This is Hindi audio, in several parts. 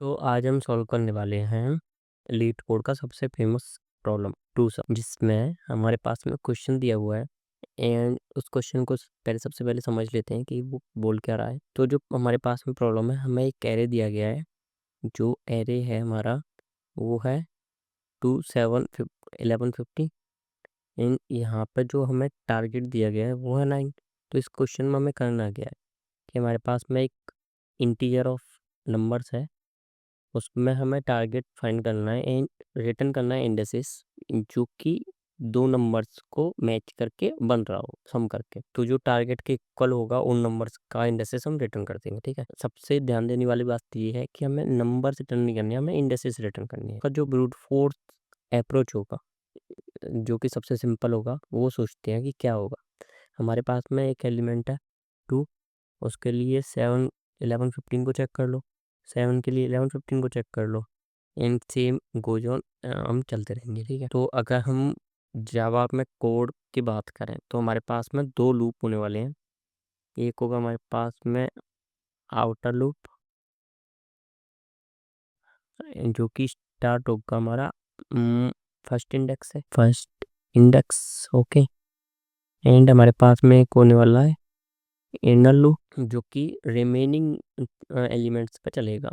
तो आज हम सॉल्व करने वाले हैं लीड कोड का सबसे फेमस प्रॉब्लम 2 सम, जिसमें हमारे पास में क्वेश्चन दिया हुआ है एंड उस क्वेश्चन को सबसे पहले समझ लेते हैं कि वो बोल क्या रहा है। तो जो हमारे पास में प्रॉब्लम है, हमें एक एरे दिया गया है। जो एरे है हमारा वो है 2 7 11 50 एंड यहाँ पर जो हमें टारगेट दिया गया है वो है 9। तो इस क्वेश्चन में हमें करना क्या है कि हमारे पास में एक इंटीजर ऑफ नंबर्स है, उसमें हमें टारगेट फाइंड करना है एंड रिटर्न करना है इंडेक्सेस जो कि दो नंबर्स को मैच करके बन रहा हो सम करके। तो जो टारगेट के इक्वल होगा उन नंबर्स का इंडेक्सेस हम रिटर्न कर देंगे। ठीक है, सबसे ध्यान देने वाली बात ये है कि हमें नंबर्स रिटर्न नहीं करनी है, हमें इंडेक्सेस रिटर्न करनी है। का जो ब्रूट फोर्स अप्रोच होगा, जो कि सबसे सिंपल होगा, वो सोचते हैं कि क्या होगा। हमारे पास में एक एलिमेंट है 2, उसके लिए 7 11 15 को चेक कर लो, 7 के लिए 11 15 को चेक कर लो एंड सेम गोज ऑन। हम चलते रहेंगे। ठीक है, तो अगर हम जावा में कोड की बात करें तो हमारे पास में 2 लूप होने वाले हैं। एक होगा हमारे पास में आउटर लूप जो कि स्टार्ट होगा हमारा फर्स्ट इंडेक्स है, फर्स्ट इंडेक्स। ओके, एंड हमारे पास में एक होने वाला है इनर लूप जो कि रिमेनिंग एलिमेंट्स पे चलेगा,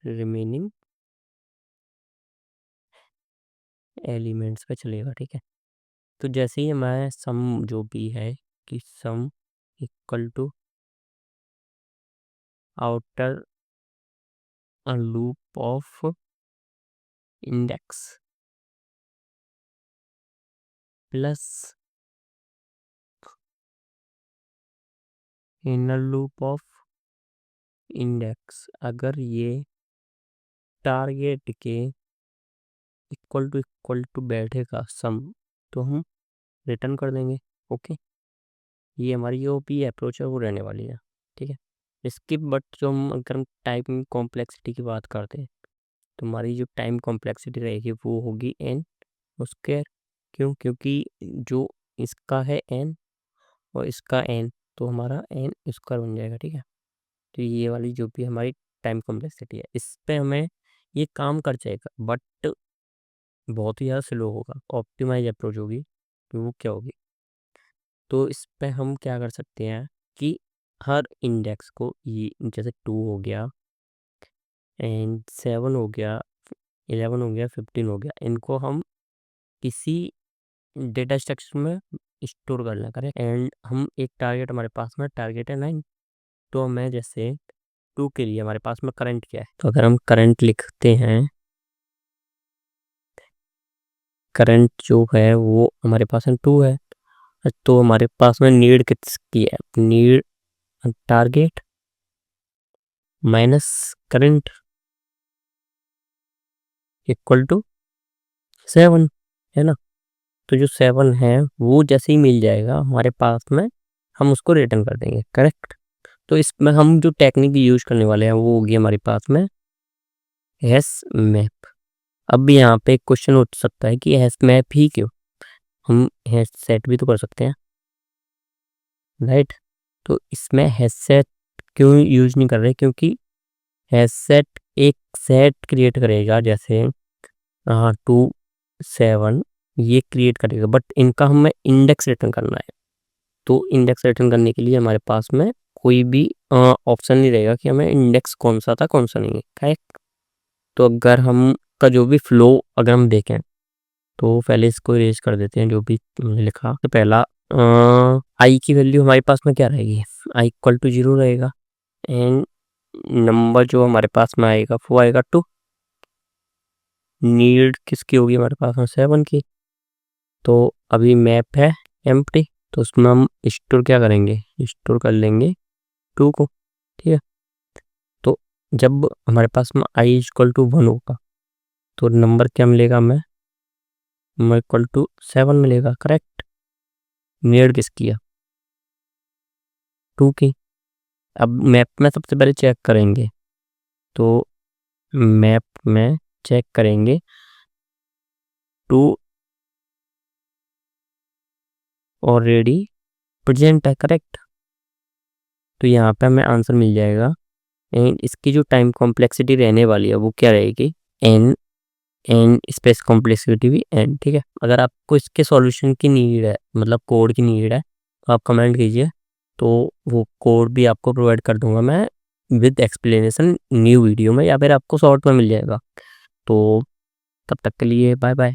रिमेनिंग एलिमेंट्स पे चलेगा। ठीक है, तो जैसे ही हमारा सम जो भी है कि sum equal to outer loop of index plus inner loop of index, अगर ये टारगेट के इक्वल टू बैठेगा सम, तो हम रिटर्न कर देंगे। ओके, ये हमारी जो भी अप्रोच है वो रहने वाली है। ठीक है, इसकी बट जो हम अगर हम टाइम कॉम्प्लेक्सिटी की बात करते हैं तो हमारी जो टाइम कॉम्प्लेक्सिटी रहेगी वो होगी n स्क्वायर। क्यों? क्योंकि जो इसका है n और इसका n, तो हमारा n स्क्वायर बन जाएगा। ठीक है, तो ये वाली जो भी हमारी टाइम कॉम्प्लेक्सिटी है, इस पे हमें ये काम कर जाएगा बट बहुत ही ज़्यादा स्लो होगा। ऑप्टिमाइज अप्रोच होगी, तो वो क्या होगी, तो इस पे हम क्या कर सकते हैं कि हर इंडेक्स को, ये जैसे 2 हो गया एंड 7 हो गया, 11 हो गया, 15 हो गया, इनको हम किसी डेटा स्ट्रक्चर में स्टोर कर लें। करें एंड हम एक टारगेट, हमारे पास में टारगेट है 9, तो हमें जैसे 2 के लिए हमारे पास में करंट क्या है, तो अगर हम करंट लिखते हैं, करंट जो है वो हमारे पास में 2 है, तो हमारे पास में नीड किसकी है, need target minus current equal to 7, है ना। तो जो 7 है वो जैसे ही मिल जाएगा हमारे पास में, हम उसको रिटर्न कर देंगे। करेक्ट, तो इसमें हम जो टेक्निक यूज करने वाले हैं वो होगी हमारे पास में हैश मैप। अब यहाँ पे एक क्वेश्चन उठ सकता है कि हैश मैप ही क्यों, हम हैश सेट भी तो कर सकते हैं, राइट। तो इसमें हैश सेट क्यों यूज नहीं कर रहे, क्योंकि हैश सेट एक सेट क्रिएट करेगा, जैसे 2 7 ये क्रिएट करेगा, बट इनका हमें इंडेक्स रिटर्न करना है। तो इंडेक्स रिटर्न करने के लिए हमारे पास में कोई भी ऑप्शन नहीं रहेगा कि हमें इंडेक्स कौन सा था कौन सा नहीं है। करेक्ट, तो अगर हम का जो भी फ्लो अगर हम देखें तो पहले इसको इरेज कर देते हैं जो भी हमने लिखा। तो पहला आई की वैल्यू हमारे पास में क्या रहेगी, आई इक्वल टू 0 रहेगा एंड नंबर जो हमारे पास में आएगा वो आएगा 2। नीड किसकी होगी हमारे पास में 7 की। तो अभी मैप है एम्प्टी, तो उसमें हम स्टोर क्या करेंगे, स्टोर कर लेंगे 2 को। ठीक है, तो जब हमारे पास में आई इक्वल टू 1 होगा तो नंबर क्या मिलेगा हमें, नंबर इक्वल टू 7 मिलेगा। करेक्ट, नीड किसकी है, 2 की। अब मैप में सबसे पहले चेक करेंगे, तो मैप में चेक करेंगे 2 ऑलरेडी प्रेजेंट है। करेक्ट, तो यहाँ पे हमें आंसर मिल जाएगा। एंड इसकी जो टाइम कॉम्प्लेक्सिटी रहने वाली है वो क्या रहेगी, n, एंड स्पेस कॉम्प्लेक्सिटी भी n, ठीक है। अगर आपको इसके सॉल्यूशन की नीड है, मतलब कोड की नीड है, तो आप कमेंट कीजिए, तो वो कोड भी आपको प्रोवाइड कर दूंगा मैं विद एक्सप्लेनेशन न्यू वीडियो में, या फिर आपको शॉर्ट में मिल जाएगा। तो तब तक के लिए बाय बाय।